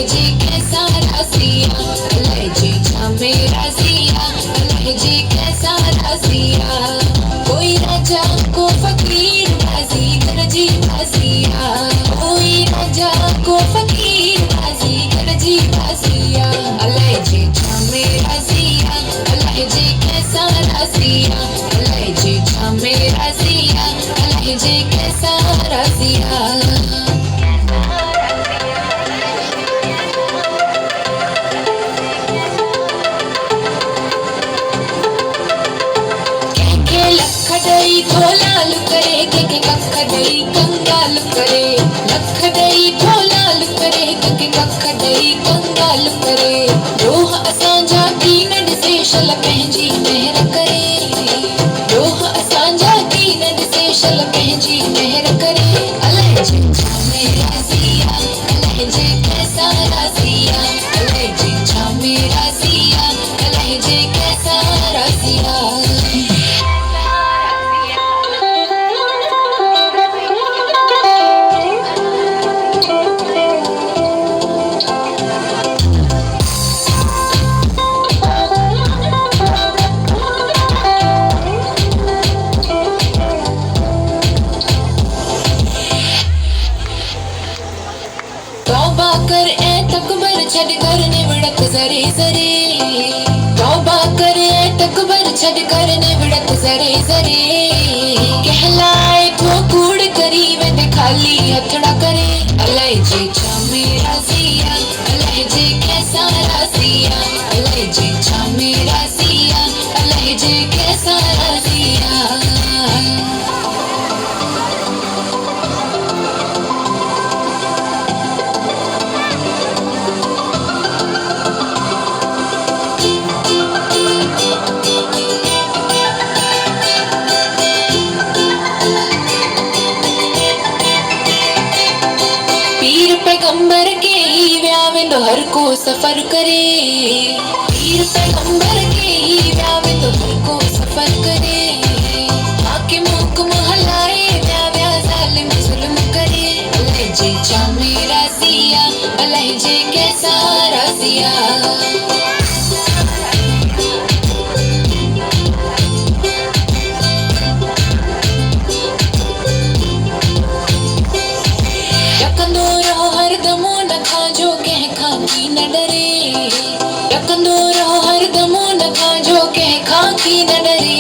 लहजे कैसा रासिया, लहजे छामे रासिया, लहजे कैसा रासिया। कोई राजा को फकीर बाजी गरजी बासिया, कोई राजा को फकीर बाजी गरजी बासिया। लहजे छामे रासिया, लहजे कैसा रासिया, लहजे छामे रासिया, लहजे कैसा रासिया। लखडई थोलाल करे के कखडई कंगाल करे, लखडई थोलाल करे के कखडई कंगाल करे। रोह असांजा कीन ॾिसे शल पंहिंजी महर करे, रोह असांजा कीन ॾिसे शल पंहिंजी महर करे। लहजे छामे रासिया, लहजे कैसा रासिया, लहजे छामे रासिया, लहजे कैसा रासिया। तौबा कर ए तकबर छड़ कर निवड़त जरे जरे, तौबा कर ए तकबर छड़ कर निवड़त जरे जरे। कहलाए तो कूड़ करी वेंदे खाली हथड़ा करे। लहजे छामे रासिया, लहजे कैसा रासिया, लहजे छामे रासिया, लहजे कैसा रासिया। पीर पैगंबर के ही व्या वेंदो हर को सफर करे, पीर पैगंबर के ही व्या वेंदो हर को सफर करे। हाकिम हुक्म हलाए व्या व्या जालिम जुल्म करे। लहजे छामे रासिया, लहजे कैसा रासिया। रखंदो रहो हरदमो न खांजो कंहिं खां की न डरे, रखंदो रहो हरदमो न खांजो कंहिं खां की न डरे।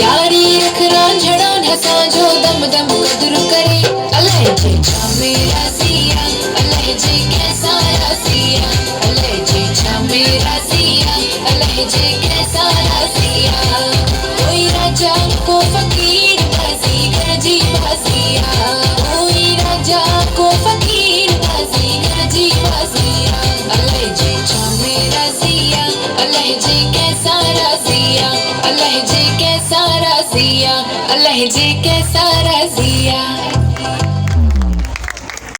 यारी रख रांझड़ा असांजो दम दम कदर करे। लहजे छामे रासिया, लहजे कैसा रासिया, लहजे छामे रासिया, लहजे कैसा रासिया। कोई राजा को फकीर बाजी गरजी बासिया, कोई राजा को फकीर बाजी गरजी बासिया। लहजे छामे रासिया, लहजे कैसा रासिया, लहजे कैसा रासिया, लहजे कैसा रासिया।